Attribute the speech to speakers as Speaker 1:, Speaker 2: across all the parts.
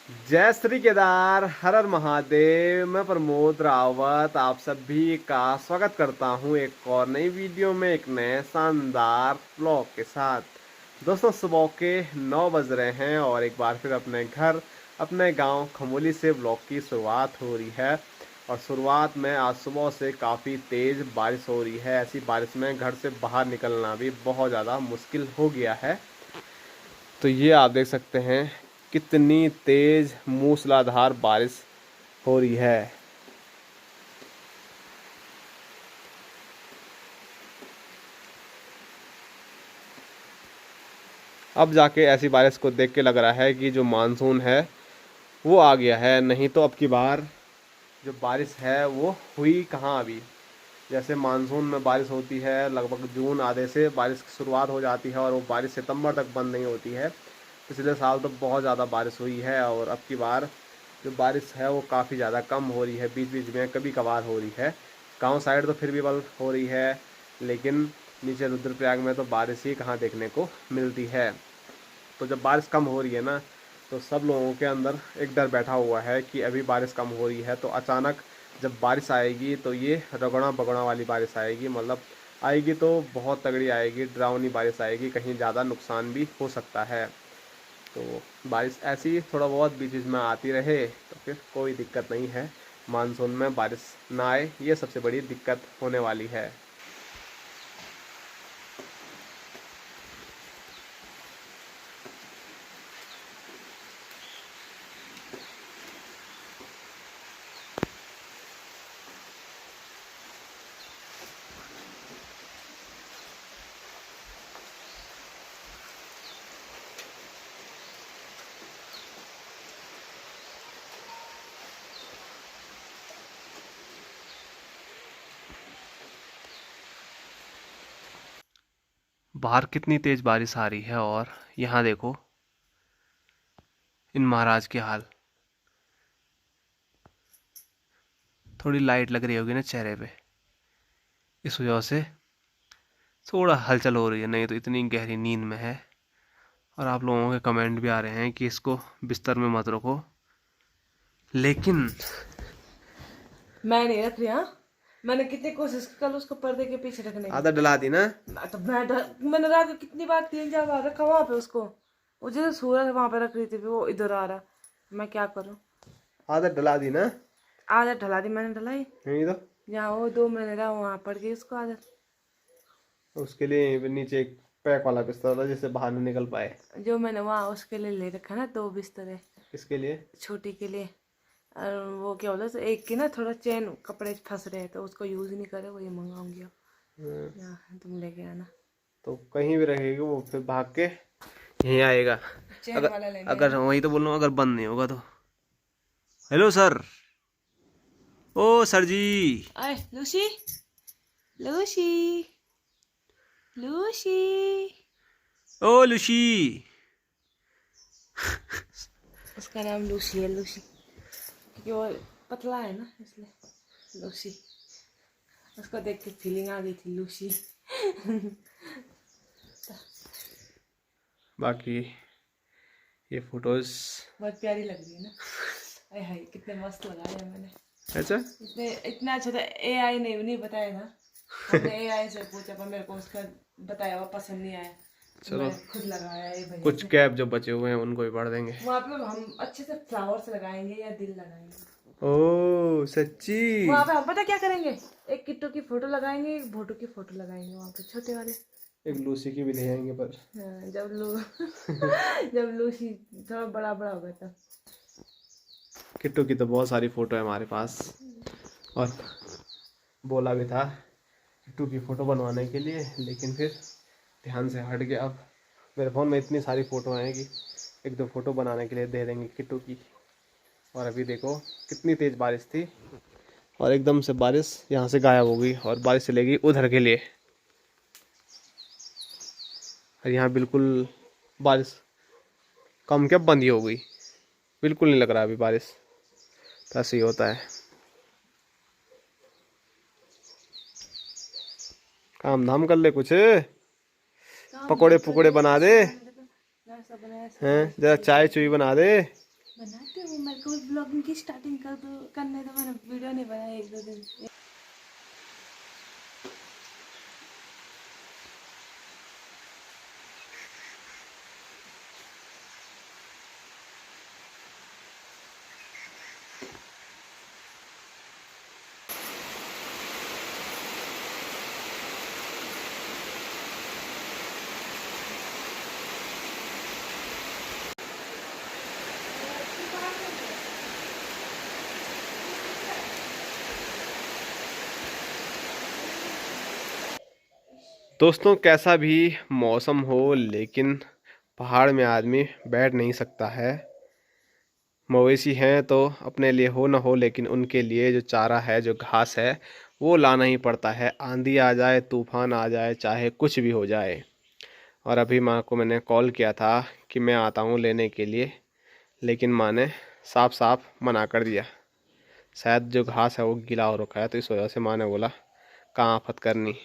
Speaker 1: जय श्री केदार, हर हर महादेव। मैं प्रमोद रावत आप सभी का स्वागत करता हूं एक और नई वीडियो में, एक नए शानदार व्लॉग के साथ। दोस्तों, सुबह के 9 बज रहे हैं और एक बार फिर अपने घर, अपने गांव खमोली से व्लॉग की शुरुआत हो रही है। और शुरुआत में आज सुबह से काफ़ी तेज़ बारिश हो रही है। ऐसी बारिश में घर से बाहर निकलना भी बहुत ज़्यादा मुश्किल हो गया है। तो ये आप देख सकते हैं कितनी तेज मूसलाधार बारिश हो रही है। अब जाके ऐसी बारिश को देख के लग रहा है कि जो मानसून है वो आ गया है, नहीं तो अब की बार जो बारिश है वो हुई कहाँ अभी। जैसे मानसून में बारिश होती है लगभग जून आधे से बारिश की शुरुआत हो जाती है और वो बारिश सितंबर तक बंद नहीं होती है। पिछले साल तो बहुत ज़्यादा बारिश हुई है और अब की बार जो बारिश है वो काफ़ी ज़्यादा कम हो रही है, बीच बीच में कभी कभार हो रही है। गांव साइड तो फिर भी बल हो रही है, लेकिन नीचे रुद्रप्रयाग में तो बारिश ही कहाँ देखने को मिलती है। तो जब बारिश कम हो रही है ना, तो सब लोगों के अंदर एक डर बैठा हुआ है कि अभी बारिश कम हो रही है तो अचानक जब बारिश आएगी तो ये रगड़ा बगड़ा वाली बारिश आएगी। मतलब आएगी तो बहुत तगड़ी आएगी, डरावनी बारिश आएगी, कहीं ज़्यादा नुकसान भी हो सकता है। तो बारिश ऐसी ही थोड़ा बहुत बीच बीच में आती रहे तो फिर कोई दिक्कत नहीं है। मानसून में बारिश ना आए ये सबसे बड़ी दिक्कत होने वाली है। बाहर कितनी तेज बारिश आ रही है और यहाँ देखो इन महाराज के हाल। थोड़ी लाइट लग रही होगी ना चेहरे पे, इस वजह से थोड़ा हलचल हो रही है, नहीं तो इतनी गहरी नींद में है। और आप लोगों के कमेंट भी आ रहे हैं कि इसको बिस्तर में मत रखो, लेकिन
Speaker 2: मैं नहीं रख रही। हाँ, मैंने कितनी कोशिश की कल उसको पर्दे के पीछे रखने की।
Speaker 1: आदत डला दी ना।
Speaker 2: तो मैंने रात को कितनी बार 3-4 बार रखा वहां पे उसको। वो जैसे सूरज वहां पे रख रही थी, वो इधर आ रहा। मैं क्या करूं।
Speaker 1: आदत डला दी ना।
Speaker 2: आदत ढला दी मैंने, ढलाई।
Speaker 1: नहीं तो
Speaker 2: जहाँ वो 2 महीने रहा वहां पड़ गई उसको आदत।
Speaker 1: उसके लिए नीचे एक पैक वाला बिस्तर था जिससे बाहर नहीं निकल पाए।
Speaker 2: जो मैंने वहाँ उसके लिए ले रखा ना 2 बिस्तर
Speaker 1: इसके लिए
Speaker 2: छोटी के लिए। और वो क्या बोला, तो एक की ना थोड़ा चेन कपड़े फंस रहे तो उसको यूज नहीं करे, वही मंगाऊंगी अब। तुम लेके आना।
Speaker 1: तो कहीं भी रहेगी वो फिर भाग के यहीं आएगा।
Speaker 2: चेन
Speaker 1: अगर
Speaker 2: वाला लेने
Speaker 1: अगर
Speaker 2: आना।
Speaker 1: वही तो बोल रहा हूँ, अगर बंद नहीं होगा तो। Hello sir. ओ सर जी।
Speaker 2: अरे लूसी, लूसी, लूसी।
Speaker 1: ओ लुशी।
Speaker 2: उसका नाम लूसी है, लूसी, क्योंकि वो पतला है ना इसलिए लूसी। उसको देख के फीलिंग आ गई थी लूसी।
Speaker 1: बाकी ये फोटोज
Speaker 2: बहुत प्यारी लग रही है ना। अरे हाय कितने मस्त लगाया है मैंने।
Speaker 1: अच्छा।
Speaker 2: इतने इतना अच्छा था। एआई ने भी नहीं बताया था। हमने एआई से पूछा पर मेरे को उसका बताया हुआ पसंद नहीं आया, तो
Speaker 1: चलो,
Speaker 2: मैंने खुद लगाया ये भैया
Speaker 1: कुछ
Speaker 2: से।
Speaker 1: कैप जो बचे हुए हैं उनको भी पढ़ देंगे।
Speaker 2: वहाँ पे हम अच्छे से फ्लावर्स लगाएंगे या दिल लगाएंगे।
Speaker 1: ओ सच्ची।
Speaker 2: वहाँ पे हम पता क्या करेंगे, एक किट्टू की फोटो लगाएंगे, एक भोटू की फोटो लगाएंगे वहाँ पे छोटे वाले।
Speaker 1: एक लूसी की भी ले आएंगे पर
Speaker 2: हाँ, जब जब लूसी थोड़ा बड़ा बड़ा होगा तब।
Speaker 1: किट्टू की तो बहुत सारी फोटो है हमारे पास, और बोला भी था किट्टू की फ़ोटो बनवाने के लिए, लेकिन फिर ध्यान से हट गया। अब मेरे फ़ोन में इतनी सारी फ़ोटो हैं कि एक दो फ़ोटो बनाने के लिए दे देंगे किट्टू की। और अभी देखो कितनी तेज़ बारिश थी और एकदम से बारिश यहाँ से गायब हो गई और बारिश चलेगी उधर के लिए। और यहाँ बिल्कुल बारिश कम क्या बंद ही हो गई, बिल्कुल नहीं लग रहा अभी बारिश। तो ऐसे ही होता है, काम धाम कर ले कुछ,
Speaker 2: काम
Speaker 1: पकोड़े
Speaker 2: धाम कर
Speaker 1: पकोड़े
Speaker 2: ले,
Speaker 1: बना दे
Speaker 2: सुबह मैंने देखो नाश्ता बनाया,
Speaker 1: हैं,
Speaker 2: सवेरे
Speaker 1: जरा
Speaker 2: सवेरे
Speaker 1: चाय
Speaker 2: जल्दी
Speaker 1: चुई बना दे।
Speaker 2: बनाती मेरे को ब्लॉगिंग की स्टार्टिंग करने तो मैंने वीडियो नहीं बनाया 1-2 दिन।
Speaker 1: दोस्तों कैसा भी मौसम हो लेकिन पहाड़ में आदमी बैठ नहीं सकता है। मवेशी हैं तो अपने लिए हो ना हो लेकिन उनके लिए जो चारा है जो घास है वो लाना ही पड़ता है। आंधी आ जाए तूफान आ जाए चाहे कुछ भी हो जाए। और अभी माँ को मैंने कॉल किया था कि मैं आता हूँ लेने के लिए, लेकिन माँ ने साफ साफ मना कर दिया। शायद जो घास है वो गीला हो रखा है तो इस वजह से माँ ने बोला कहाँ आफत करनी।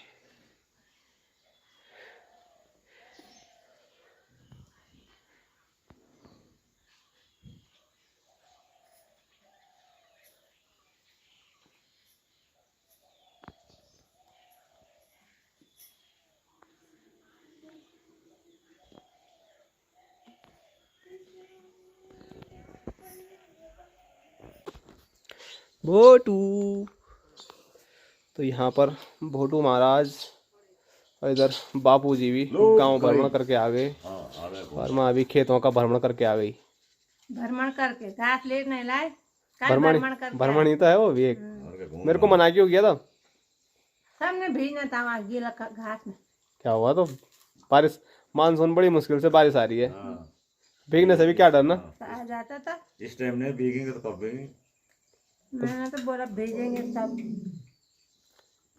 Speaker 1: भोटू तो यहाँ पर भोटू महाराज और इधर बापू जी भी गांव भ्रमण करके आ गए। और माँ अभी खेतों का भ्रमण करके आ गई।
Speaker 2: भ्रमण करके घास ले नहीं लाए।
Speaker 1: भ्रमण ही तो है वो भी एक। मेरे को मना क्यों किया था?
Speaker 2: सबने भीगना था वहाँ गीला घास में।
Speaker 1: क्या हुआ तो बारिश, मानसून बड़ी मुश्किल से बारिश आ रही है। भीगने से भी क्या डरना।
Speaker 2: आ जाता था
Speaker 3: इस टाइम नहीं भीगेंगे तो कब भीगेंगे।
Speaker 2: मैंने तो बोला भेजेंगे तब।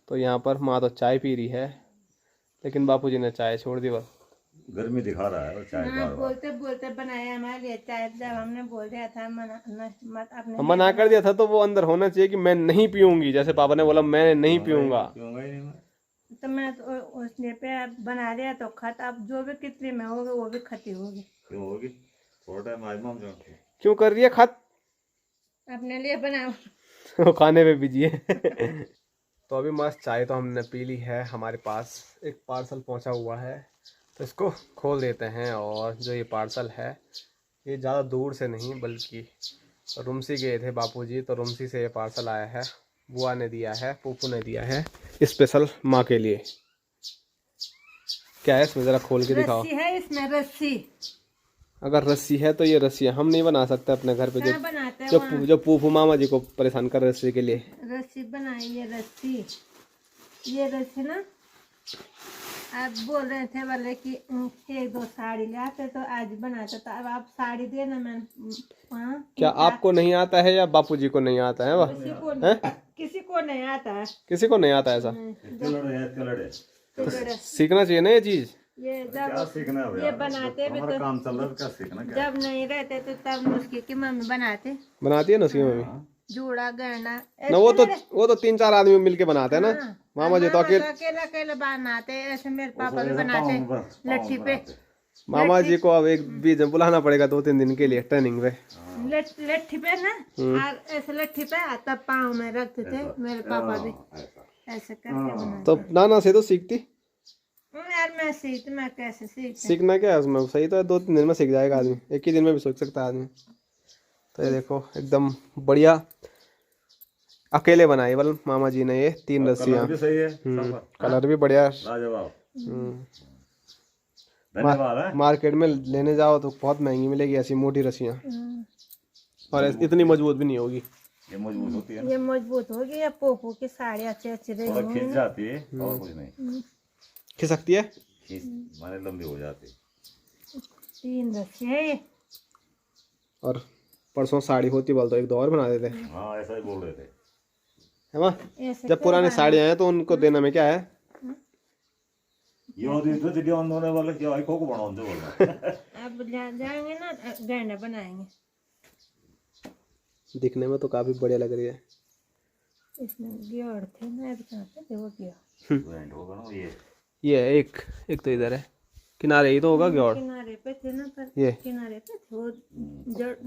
Speaker 1: तो यहाँ पर माँ तो चाय पी रही है लेकिन बापूजी ने चाय छोड़ दी। बस
Speaker 3: गर्मी दिखा रहा है वो चाय बार
Speaker 2: बोलते बोलते बनाया हमारे लिए चाय। जब हमने बोल दिया था मत अपने
Speaker 1: मना कर दिया था तो वो अंदर होना चाहिए कि मैं नहीं पीऊंगी। जैसे पापा ने बोला मैं नहीं पीऊंगा।
Speaker 3: पीऊंगा ही नहीं मैं।
Speaker 2: तो मैं तो उसने पे बना दिया तो खत अब जो भी कितने में होगा वो भी खती होगी।
Speaker 3: क्यों होगी? थोड़ा टाइम आज माम जाओ।
Speaker 1: क्यों कर रही है खत?
Speaker 2: अपने लिए बनाओ।
Speaker 1: वो खाने पे बिजी है। तो अभी मस्त चाय तो हमने पी ली है। हमारे पास एक पार्सल पहुंचा हुआ है तो इसको खोल देते हैं। और जो ये पार्सल है ये ज़्यादा दूर से नहीं बल्कि रुमसी गए थे बापूजी, तो रुमसी से ये पार्सल आया है। बुआ ने दिया है, फूफू ने दिया है स्पेशल माँ के लिए। क्या है इसमें, ज़रा खोल के दिखाओ।
Speaker 2: रस्सी है इसमें, रस्सी।
Speaker 1: अगर रस्सी है तो ये रस्सी हम नहीं बना सकते अपने घर पे। जो
Speaker 2: बनाते
Speaker 1: जो फूफू मामा जी को परेशान कर रस्सी के लिए
Speaker 2: रस्सी बनाई। ये रस्सी, ये रस्सी ना आप बोल रहे थे बोले कि 1-2 साड़ी ले आते तो आज बनाते। तो अब आप साड़ी देना। मैं
Speaker 1: क्या आपको नहीं आता है या बापूजी को नहीं आता है?
Speaker 2: किसी को नहीं आता है।
Speaker 1: किसी को नहीं आता ऐसा। तो सीखना चाहिए ना ये चीज।
Speaker 2: ये जब
Speaker 3: सीखना
Speaker 2: ये बनाते भी तो
Speaker 3: काम चल रहा है, क्या सीखना?
Speaker 2: जब नहीं रहते तो तब नुस्खे की मम्मी बनाती
Speaker 1: है नुस्खे मम्मी।
Speaker 2: जूड़ा गहना
Speaker 1: ना वो तो 3-4 आदमी मिलके बनाते हैं ना। मामा जी तो
Speaker 2: अकेले बनाते। ऐसे मेरे पापा भी बनाते लट्ठी पे।
Speaker 1: मामा जी को अब एक बीच में बुलाना पड़ेगा 2-3 दिन के लिए ट्रेनिंग पे।
Speaker 2: लट्ठी पे ना, और ऐसे लट्ठी पे तब पाँव में रखते थे मेरे पापा भी ऐसे करके बनाते।
Speaker 1: तो नाना से तो सीखती
Speaker 2: यार मैं कैसे
Speaker 1: सीखना क्या है उसमें। सही तो है, 2-3 दिन में सीख जाएगा आदमी। एक ही दिन में भी सीख सकता है आदमी। तो ये देखो एकदम बढ़िया अकेले बनाई बल मामा जी ने ये 3 रस्सियाँ।
Speaker 3: सही है,
Speaker 1: कलर भी बढ़िया। मार्केट में लेने जाओ तो बहुत महंगी मिलेगी ऐसी मोटी रस्सियाँ। और इतनी मजबूत भी नहीं होगी।
Speaker 3: ये मजबूत होती है,
Speaker 2: ये मजबूत होगी। या पोपो की साड़ी अच्छी रहेगी,
Speaker 3: खिंच जाती है और कुछ नहीं।
Speaker 1: खिसकती है,
Speaker 3: माने लंबी हो जाती है।
Speaker 2: 3 रस्सी है ये।
Speaker 1: और परसों साड़ी होती बोल तो 1-2 और बना देते।
Speaker 3: हाँ ऐसा ही बोल रहे थे
Speaker 1: है माँ। जब पुरानी साड़ियाँ हैं तो उनको देने में क्या है।
Speaker 3: होने वाले क्या को
Speaker 2: अब जाएंगे ना गहना बनाएंगे।
Speaker 1: दिखने में तो काफी बढ़िया लग रही है।
Speaker 2: इसमें गियर थे ना, अब कहाँ पे थे वो गियर।
Speaker 3: होगा ना ये
Speaker 1: एक तो इधर है। किनारे ही तो होगा ग्योड़।
Speaker 2: किनारे पे थे ना, पर
Speaker 1: ये
Speaker 2: किनारे पे थे वो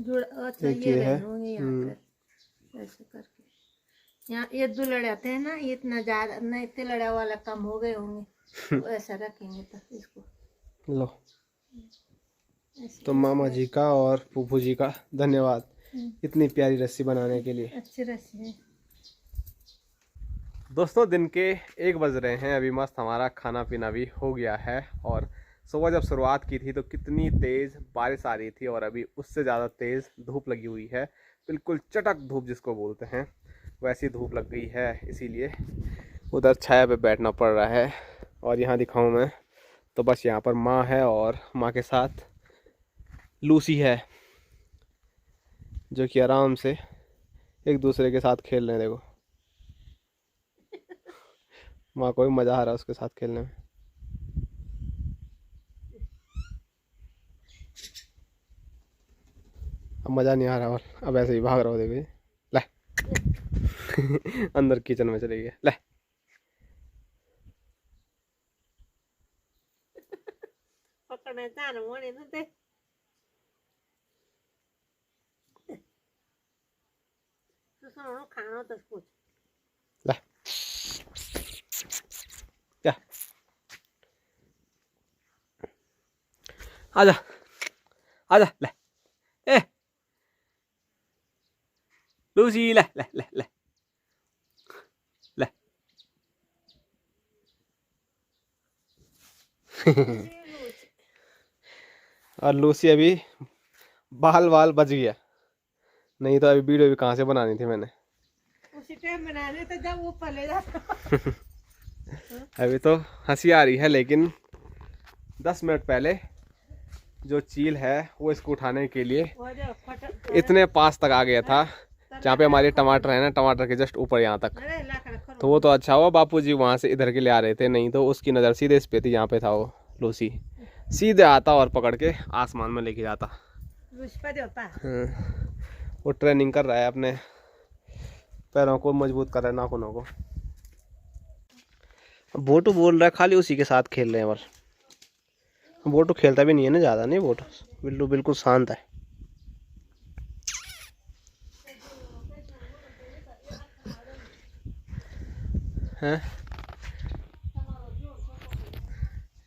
Speaker 2: जुड़ अच्छा
Speaker 1: एक
Speaker 2: ये
Speaker 1: ये है।
Speaker 2: रहे होंगे यहाँ पर ऐसे करके। यहाँ ये दो लड़ाते हैं ना, ये इतना ज्यादा नहीं, इतने लड़ा वाला कम हो गए होंगे तो ऐसा रखेंगे तो इसको
Speaker 1: लो।
Speaker 2: ऐसे
Speaker 1: तो मामा जी का और फूफू जी का धन्यवाद इतनी प्यारी रस्सी बनाने के लिए।
Speaker 2: अच्छे रस्सी है।
Speaker 1: दोस्तों दिन के 1 बज रहे हैं, अभी मस्त हमारा खाना पीना भी हो गया है। और सुबह जब शुरुआत की थी तो कितनी तेज़ बारिश आ रही थी और अभी उससे ज़्यादा तेज़ धूप लगी हुई है। बिल्कुल चटक धूप जिसको बोलते हैं वैसी धूप लग गई है, इसीलिए उधर छाया पे बैठना पड़ रहा है। और यहाँ दिखाऊं मैं तो बस यहाँ पर माँ है और माँ के साथ लूसी है, जो कि आराम से एक दूसरे के साथ खेल रहे हैं। देखो माँ को भी मज़ा आ रहा है उसके साथ खेलने में। अब मज़ा नहीं आ रहा और अब ऐसे ही भाग रहा हो। देखो ये ले अंदर किचन में चली गई। ले
Speaker 2: पकड़ने जाना मोने ना दे तो सुनो खाना तो कुछ
Speaker 1: ले क्या आजा आजा ले ए लूसी ले ले ले ले ले और लूसी अभी बाल बाल बच गया, नहीं तो अभी वीडियो भी कहाँ से बनानी थी मैंने।
Speaker 2: उसी टाइम बनाने तो जब वो पले जाता।
Speaker 1: अभी तो हंसी आ रही है, लेकिन 10 मिनट पहले जो चील है वो इसको उठाने के लिए इतने पास तक आ गया था जहाँ पे हमारे टमाटर है ना, टमाटर के जस्ट ऊपर यहाँ तक। तो वो तो अच्छा हुआ बापूजी वहाँ से इधर के ले आ रहे थे, नहीं तो उसकी नज़र सीधे इस पे थी जहाँ पे था वो लूसी। सीधे आता और पकड़ के आसमान में लेके जाता। वो ट्रेनिंग कर रहा है, अपने पैरों को मजबूत कर रहा है, नाखूनों को। बोटू बोल रहा है खाली उसी के साथ खेल रहे हैं, पर बोटू खेलता भी नहीं है ना ज़्यादा। नहीं बोटू बिल्कुल बिल्कुल शांत है। हैं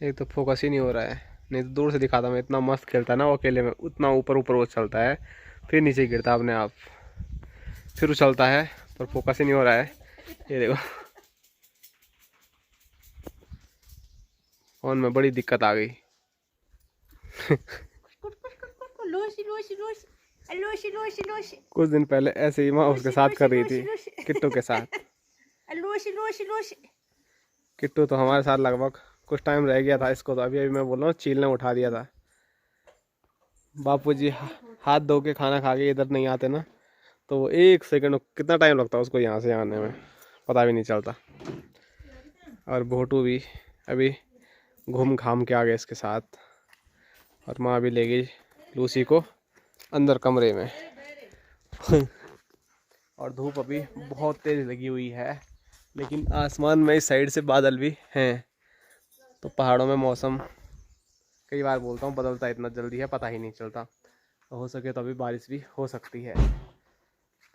Speaker 1: एक तो फोकस ही नहीं हो रहा है, नहीं तो दूर से दिखाता मैं। इतना मस्त खेलता है ना वो अकेले में, उतना ऊपर ऊपर वो चलता है, फिर नीचे गिरता अपने आप, फिर उछलता है, पर फोकस ही नहीं हो रहा है। ये देखो फोन में बड़ी दिक्कत आ गई। कुछ दिन पहले ऐसे ही माँ उसके साथ कर रही थी, किट्टू के साथ। किट्टू तो हमारे साथ लगभग कुछ टाइम रह गया था, इसको तो अभी अभी मैं बोल रहा हूँ चील ने उठा दिया था। बापूजी हाथ धो के खाना खा के इधर नहीं आते ना, तो 1 सेकंड कितना टाइम लगता है उसको यहाँ से आने में, पता भी नहीं चलता। और भोटू भी अभी घूम घाम के आ गए इसके साथ, और माँ भी ले गई लूसी को अंदर कमरे में। और धूप अभी बहुत तेज़ लगी हुई है, लेकिन आसमान में इस साइड से बादल भी हैं। तो पहाड़ों में मौसम कई बार बोलता हूँ बदलता इतना जल्दी है, पता ही नहीं चलता। तो हो सके तो अभी बारिश भी हो सकती है।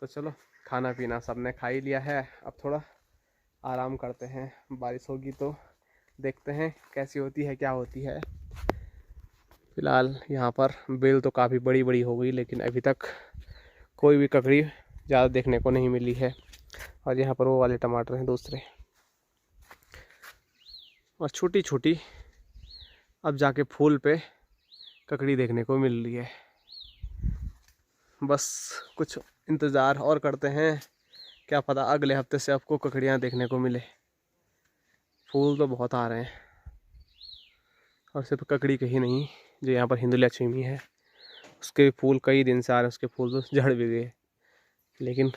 Speaker 1: तो चलो खाना पीना सबने खा ही लिया है, अब थोड़ा आराम करते हैं। बारिश होगी तो देखते हैं कैसी होती है, क्या होती है। फ़िलहाल यहाँ पर बेल तो काफ़ी बड़ी बड़ी हो गई, लेकिन अभी तक कोई भी ककड़ी ज़्यादा देखने को नहीं मिली है। और यहाँ पर वो वाले टमाटर हैं दूसरे, और छोटी छोटी अब जाके फूल पे ककड़ी देखने को मिल रही है। बस कुछ इंतज़ार और करते हैं, क्या पता अगले हफ्ते से आपको ककड़ियाँ देखने को मिले। फूल तो बहुत आ रहे हैं, और सिर्फ ककड़ी कहीं नहीं, जो यहाँ पर हिंदू लक्ष्मी है उसके फूल कई दिन से आ रहे हैं। उसके फूल तो झड़ भी गए, लेकिन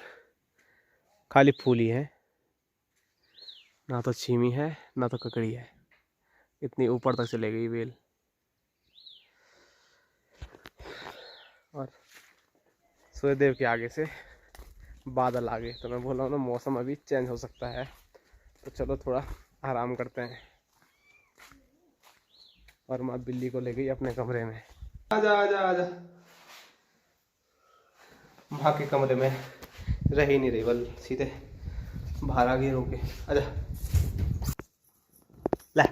Speaker 1: खाली फूल ही है, ना तो छीमी है ना तो ककड़ी है। इतनी ऊपर तक चले गई बेल। और सूर्यदेव के आगे से बादल आ गए, तो मैं बोल रहा हूँ ना मौसम अभी चेंज हो सकता है। तो चलो थोड़ा आराम करते हैं। और माँ बिल्ली को ले गई अपने कमरे में। आजा आजा आजा, माँ के कमरे में रह ही नहीं रही, बल सीधे बाहर आ गई रोके। आजा ला